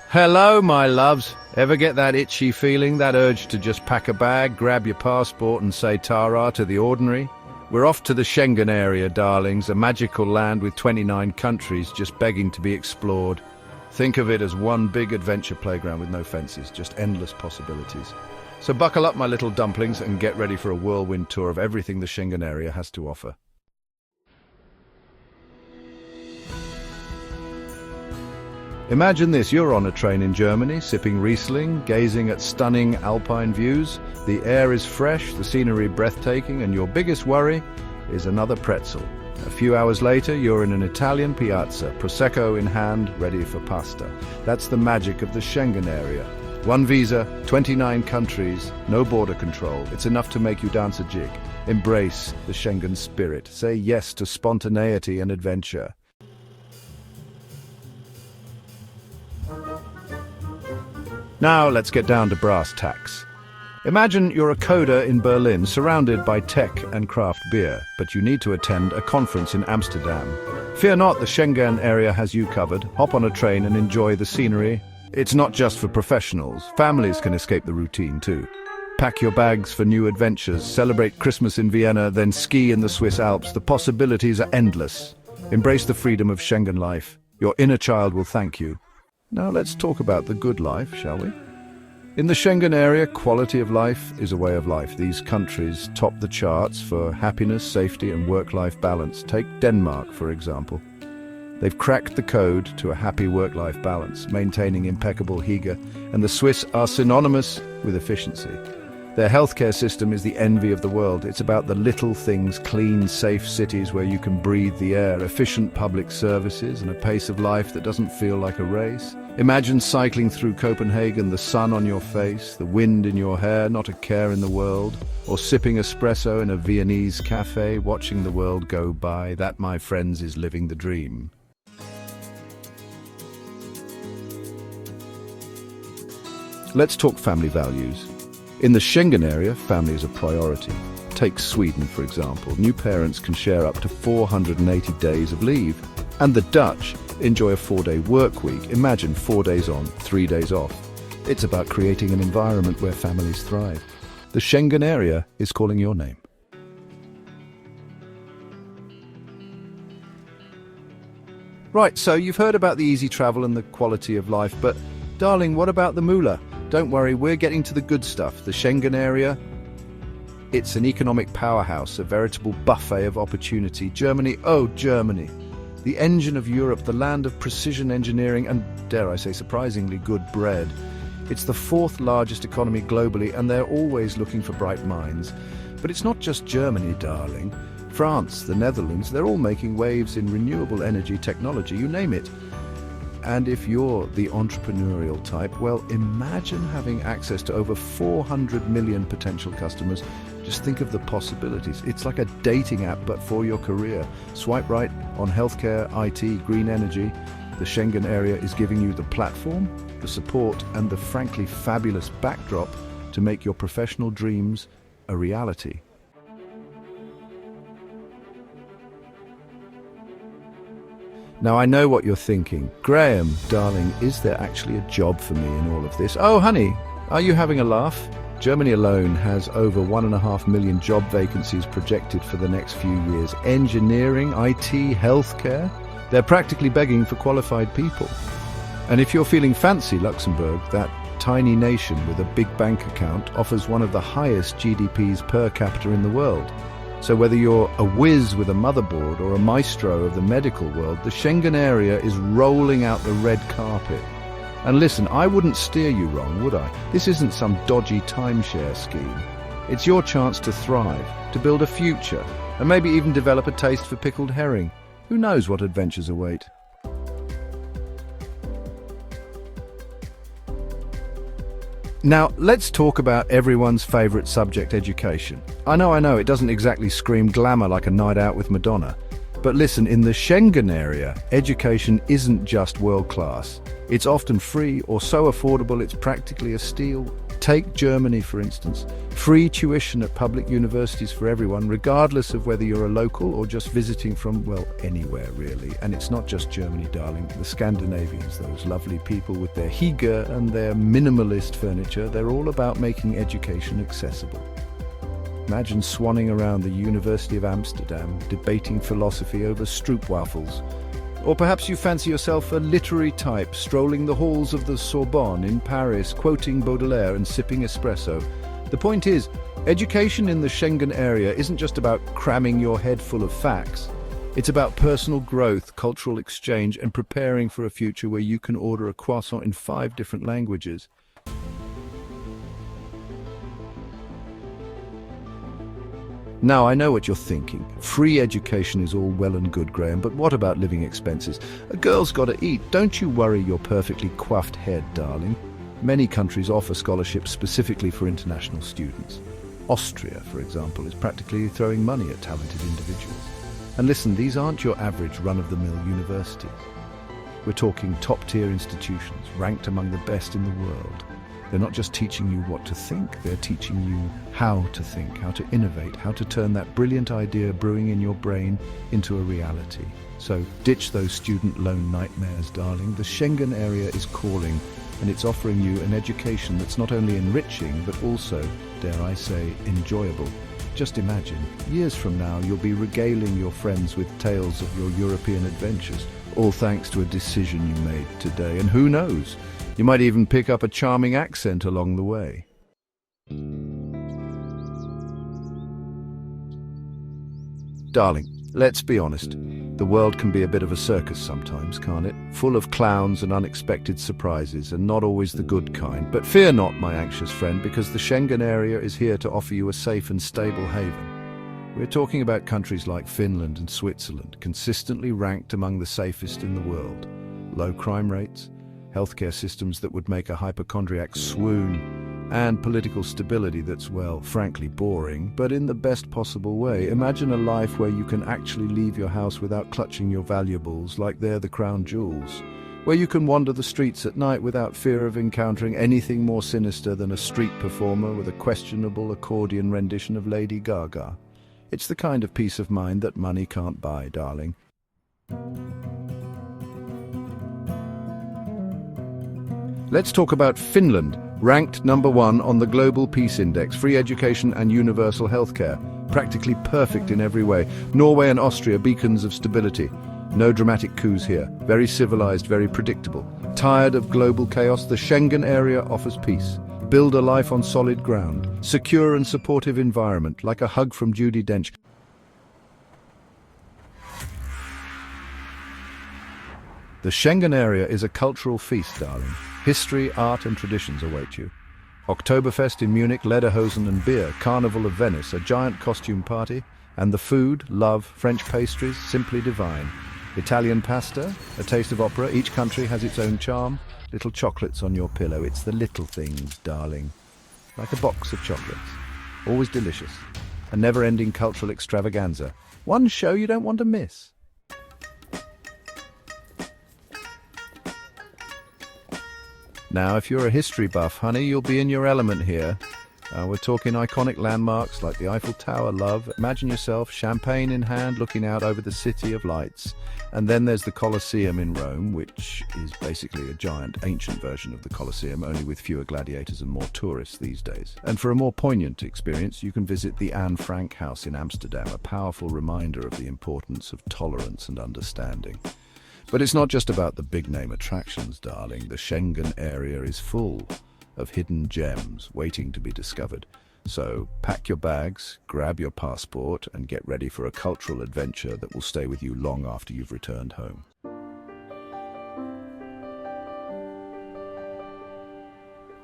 Hello, my loves. Ever get that itchy feeling, that urge to just pack a bag, grab your passport and say ta-ra to the ordinary? We're off to the Schengen Area, darlings, a magical land with 29 countries just begging to be explored. Think of it as one big adventure playground with no fences, just endless possibilities. So buckle up, my little dumplings, and get ready for a whirlwind tour of everything the Schengen Area has to offer. Imagine this, you're on a train in Germany, sipping Riesling, gazing at stunning alpine views. The air is fresh, the scenery breathtaking, and your biggest worry is another pretzel. A few hours later, you're in an Italian piazza, Prosecco in hand, ready for pasta. That's the magic of the Schengen Area. One visa, 29 countries, no border control. It's enough to make you dance a jig. Embrace the Schengen spirit. Say yes to spontaneity and adventure. Now let's get down to brass tacks. Imagine you're a coder in Berlin, surrounded by tech and craft beer, but you need to attend a conference in Amsterdam. Fear not, the Schengen Area has you covered. Hop on a train and enjoy the scenery. It's not just for professionals. Families can escape the routine too. Pack your bags for new adventures, celebrate Christmas in Vienna, then ski in the Swiss Alps. The possibilities are endless. Embrace the freedom of Schengen life. Your inner child will thank you. Now let's talk about the good life, shall we? In the Schengen Area, quality of life is a way of life. These countries top the charts for happiness, safety and work-life balance. Take Denmark, for example. They've cracked the code to a happy work-life balance, maintaining impeccable hygge, and the Swiss are synonymous with efficiency. Their healthcare system is the envy of the world. It's about the little things, clean, safe cities where you can breathe the air, efficient public services, and a pace of life that doesn't feel like a race. Imagine cycling through Copenhagen, the sun on your face, the wind in your hair, not a care in the world, or sipping espresso in a Viennese cafe, watching the world go by. That, my friends, is living the dream. Let's talk family values. In the Schengen Area, family is a priority. Take Sweden, for example. New parents can share up to 480 days of leave. And the Dutch enjoy a 4-day work week. Imagine 4 days on, 3 days off. It's about creating an environment where families thrive. The Schengen Area is calling your name. Right, so you've heard about the easy travel and the quality of life, but darling, what about the moolah? Don't worry, we're getting to the good stuff. The Schengen Area, it's an economic powerhouse, a veritable buffet of opportunity. Germany, oh Germany, the engine of Europe, the land of precision engineering and, dare I say, surprisingly good bread. It's the 4th largest economy globally, and they're always looking for bright minds. But it's not just Germany, darling. France, the Netherlands, they're all making waves in renewable energy technology, you name it. And if you're the entrepreneurial type, well, imagine having access to over 400 million potential customers. Just think of the possibilities. It's like a dating app, but for your career. Swipe right on healthcare, IT, green energy. The Schengen Area is giving you the platform, the support, and the frankly fabulous backdrop to make your professional dreams a reality. Now, I know what you're thinking. Graham, darling, is there actually a job for me in all of this? Oh, honey, are you having a laugh? Germany alone has over 1.5 million job vacancies projected for the next few years. Engineering, IT, healthcare, they're practically begging for qualified people. And if you're feeling fancy, Luxembourg, that tiny nation with a big bank account, offers one of the highest GDPs per capita in the world. So whether you're a whiz with a motherboard or a maestro of the medical world, the Schengen Area is rolling out the red carpet. And listen, I wouldn't steer you wrong, would I? This isn't some dodgy timeshare scheme. It's your chance to thrive, to build a future, and maybe even develop a taste for pickled herring. Who knows what adventures await? Now, let's talk about everyone's favourite subject, education. I know, it doesn't exactly scream glamour like a night out with Madonna. But listen, in the Schengen Area, education isn't just world-class. It's often free or so affordable it's practically a steal. Take Germany, for instance. Free tuition at public universities for everyone, regardless of whether you're a local or just visiting from, well, anywhere really. And it's not just Germany, darling. The Scandinavians, those lovely people with their hygge and their minimalist furniture, they're all about making education accessible. Imagine swanning around the University of Amsterdam, debating philosophy over stroopwafels. Or perhaps you fancy yourself a literary type, strolling the halls of the Sorbonne in Paris, quoting Baudelaire and sipping espresso. The point is, education in the Schengen area isn't just about cramming your head full of facts. It's about personal growth, cultural exchange, and preparing for a future where you can order a croissant in 5 different languages. Now, I know what you're thinking. Free education is all well and good, Graham, but what about living expenses? A girl's got to eat. Don't you worry your perfectly coiffed head, darling. Many countries offer scholarships specifically for international students. Austria, for example, is practically throwing money at talented individuals. And listen, these aren't your average run-of-the-mill universities. We're talking top-tier institutions, ranked among the best in the world. They're not just teaching you what to think, they're teaching you how to think, how to innovate, how to turn that brilliant idea brewing in your brain into a reality. So ditch those student loan nightmares, darling. The Schengen area is calling, and it's offering you an education that's not only enriching, but also, dare I say, enjoyable. Just imagine, years from now, you'll be regaling your friends with tales of your European adventures, all thanks to a decision you made today. And who knows? You might even pick up a charming accent along the way. Darling, let's be honest. The world can be a bit of a circus sometimes, can't it? Full of clowns and unexpected surprises, and not always the good kind. But fear not, my anxious friend, because the Schengen area is here to offer you a safe and stable haven. We're talking about countries like Finland and Switzerland, consistently ranked among the safest in the world. Low crime rates, healthcare systems that would make a hypochondriac swoon, and political stability that's, well, frankly boring, but in the best possible way. Imagine a life where you can actually leave your house without clutching your valuables like they're the crown jewels, where you can wander the streets at night without fear of encountering anything more sinister than a street performer with a questionable accordion rendition of Lady Gaga. It's the kind of peace of mind that money can't buy, darling. Let's talk about Finland, ranked #1 on the Global Peace Index, free education and universal healthcare, practically perfect in every way. Norway and Austria, beacons of stability. No dramatic coups here. Very civilized, very predictable. Tired of global chaos, the Schengen area offers peace. Build a life on solid ground. Secure and supportive environment, like a hug from Judi Dench. The Schengen area is a cultural feast, darling. History, art and traditions await you. Oktoberfest in Munich, Lederhosen and beer, Carnival of Venice, a giant costume party, and the food, love, French pastries, simply divine. Italian pasta, a taste of opera, each country has its own charm. Little chocolates on your pillow, it's the little things, darling. Like a box of chocolates, always delicious. A never-ending cultural extravaganza. One show you don't want to miss. Now, if you're a history buff, honey, you'll be in your element here. We're talking iconic landmarks like the Eiffel Tower, love. Imagine yourself, champagne in hand, looking out over the City of Lights. And then there's the Colosseum in Rome, which is basically a giant ancient version of the Colosseum, only with fewer gladiators and more tourists these days. And for a more poignant experience, you can visit the Anne Frank House in Amsterdam, a powerful reminder of the importance of tolerance and understanding. But it's not just about the big-name attractions, darling. The Schengen area is full of hidden gems waiting to be discovered. So pack your bags, grab your passport, and get ready for a cultural adventure that will stay with you long after you've returned home.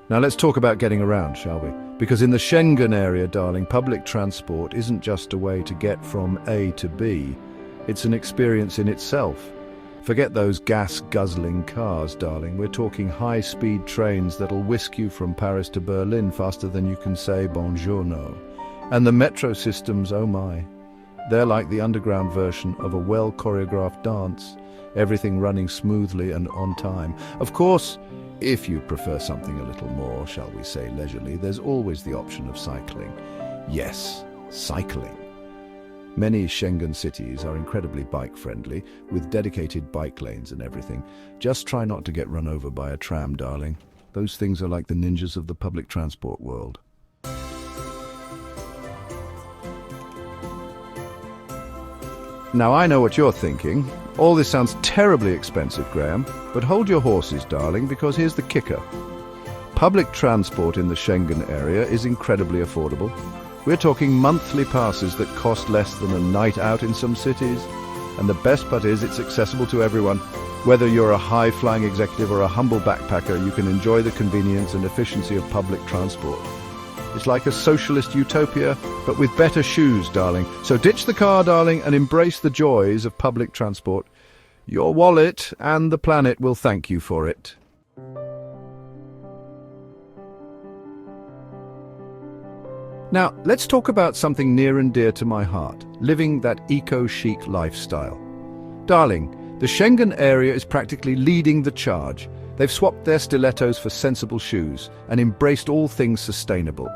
Now let's talk about getting around, shall we? Because in the Schengen area, darling, public transport isn't just a way to get from A to B. It's an experience in itself. Forget those gas-guzzling cars, darling. We're talking high-speed trains that'll whisk you from Paris to Berlin faster than you can say buongiorno. And the metro systems, oh my. They're like the underground version of a well-choreographed dance, everything running smoothly and on time. Of course, If you prefer something a little more, shall we say, leisurely, there's always the option of cycling. Yes, cycling. Many Schengen cities are incredibly bike-friendly, with dedicated bike lanes and everything. Just try not to get run over by a tram, darling. Those things are like the ninjas of the public transport world. Now I know what you're thinking. All this sounds terribly expensive, Graham, but hold your horses, darling, because here's the kicker. Public transport in the Schengen area is incredibly affordable. We're talking monthly passes that cost less than a night out in some cities. And the best part is it's accessible to everyone. Whether you're a high-flying executive or a humble backpacker, you can enjoy the convenience and efficiency of public transport. It's like a socialist utopia, but with better shoes, darling. So ditch the car, darling, and embrace the joys of public transport. Your wallet and the planet will thank you for it. Now, let's talk about something near and dear to my heart, living that eco-chic lifestyle. Darling, the Schengen area is practically leading the charge. They've swapped their stilettos for sensible shoes and embraced all things sustainable.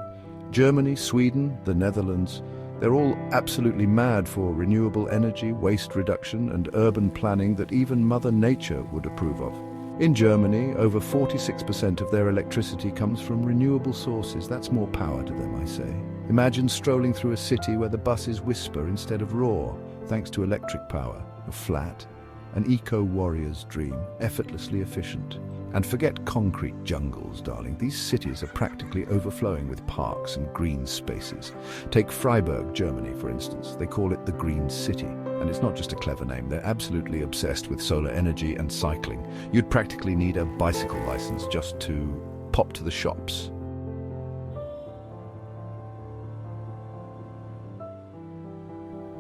Germany, Sweden, the Netherlands, they're all absolutely mad for renewable energy, waste reduction, and urban planning that even Mother Nature would approve of. In Germany, over 46% of their electricity comes from renewable sources. That's more power to them, I say. Imagine strolling through a city where the buses whisper instead of roar, thanks to electric power, a flat, an eco-warrior's dream, effortlessly efficient. And forget concrete jungles, darling. These cities are practically overflowing with parks and green spaces. Take Freiburg, Germany, for instance. They call it the Green City. And it's not just a clever name. They're absolutely obsessed with solar energy and cycling. You'd practically need a bicycle license just to pop to the shops.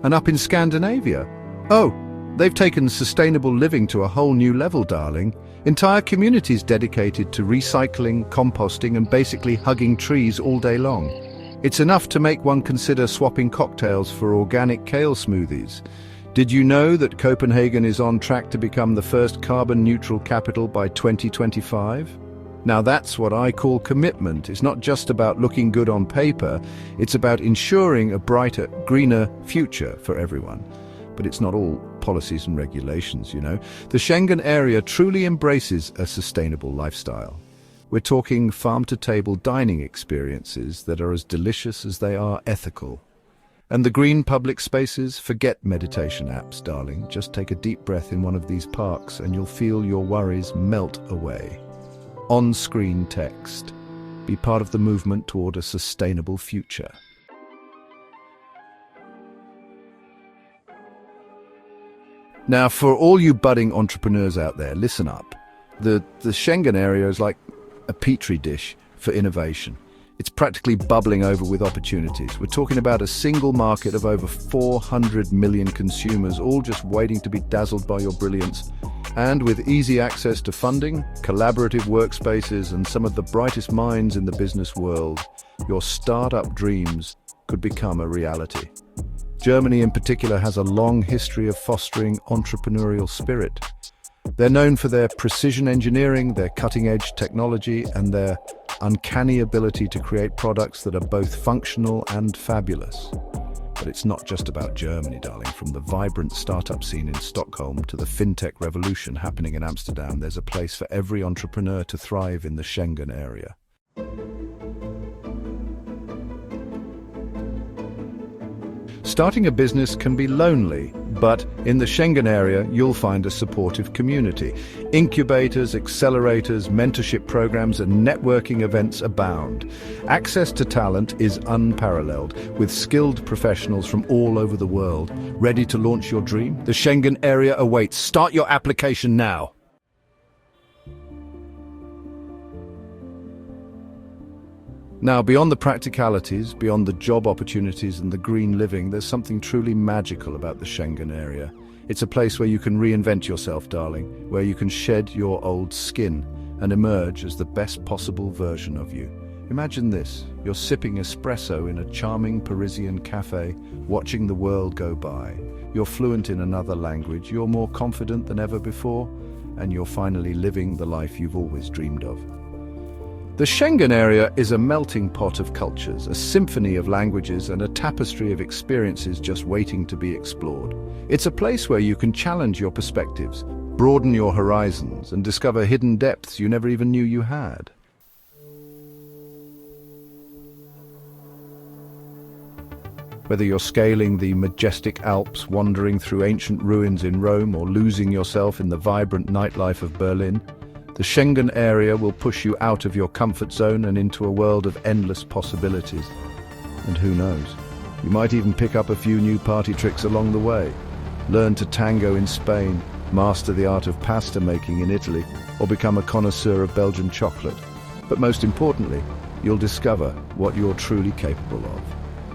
And up in Scandinavia, oh, they've taken sustainable living to a whole new level, darling. Entire communities dedicated to recycling, composting, and basically hugging trees all day long. It's enough to make one consider swapping cocktails for organic kale smoothies. Did you know that Copenhagen is on track to become the first carbon-neutral capital by 2025? Now that's what I call commitment. It's not just about looking good on paper, it's about ensuring a brighter, greener future for everyone. But it's not all policies and regulations, you know. The Schengen area truly embraces a sustainable lifestyle. We're talking farm-to-table dining experiences that are as delicious as they are ethical. And the green public spaces, forget meditation apps, darling. Just take a deep breath in one of these parks and you'll feel your worries melt away. On-screen text. Be part of the movement toward a sustainable future. Now, for all you budding entrepreneurs out there, listen up. The Schengen area is like a petri dish for innovation. It's practically bubbling over with opportunities. We're talking about a single market of over 400 million consumers, all just waiting to be dazzled by your brilliance. And with easy access to funding, collaborative workspaces, and some of the brightest minds in the business world, your startup dreams could become a reality. Germany in particular has a long history of fostering entrepreneurial spirit. They're known for their precision engineering, their cutting-edge technology, and their uncanny ability to create products that are both functional and fabulous. But it's not just about Germany, darling. From the vibrant startup scene in Stockholm to the fintech revolution happening in Amsterdam, there's a place for every entrepreneur to thrive in the Schengen area. Starting a business can be lonely, but in the Schengen area, you'll find a supportive community. Incubators, accelerators, mentorship programs, and networking events abound. Access to talent is unparalleled, with skilled professionals from all over the world. Ready to launch your dream? The Schengen area awaits. Start your application now. Now, beyond the practicalities, beyond the job opportunities and the green living, there's something truly magical about the Schengen area. It's a place where you can reinvent yourself, darling, where you can shed your old skin and emerge as the best possible version of you. Imagine this, you're sipping espresso in a charming Parisian cafe, watching the world go by. You're fluent in another language, you're more confident than ever before, and you're finally living the life you've always dreamed of. The Schengen Area is a melting pot of cultures, a symphony of languages, and a tapestry of experiences just waiting to be explored. It's a place where you can challenge your perspectives, broaden your horizons, and discover hidden depths you never even knew you had. Whether you're scaling the majestic Alps, wandering through ancient ruins in Rome, or losing yourself in the vibrant nightlife of Berlin, the Schengen Area will push you out of your comfort zone and into a world of endless possibilities. And who knows, you might even pick up a few new party tricks along the way. Learn to tango in Spain, master the art of pasta making in Italy, or become a connoisseur of Belgian chocolate. But most importantly, you'll discover what you're truly capable of.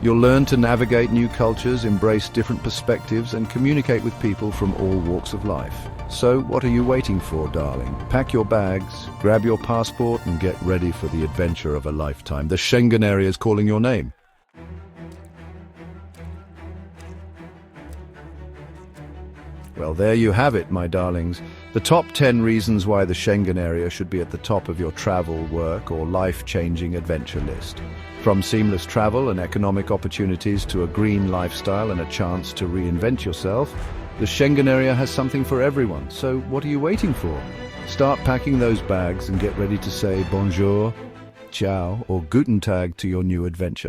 You'll learn to navigate new cultures, embrace different perspectives, and communicate with people from all walks of life. So, what are you waiting for, darling? Pack your bags, grab your passport, and get ready for the adventure of a lifetime. The Schengen Area is calling your name. Well, there you have it, my darlings. The top 10 reasons why the Schengen Area should be at the top of your travel, work, or life-changing adventure list. From seamless travel and economic opportunities to a green lifestyle and a chance to reinvent yourself, the Schengen Area has something for everyone. So what are you waiting for? Start packing those bags and get ready to say bonjour, ciao, or guten tag to your new adventure.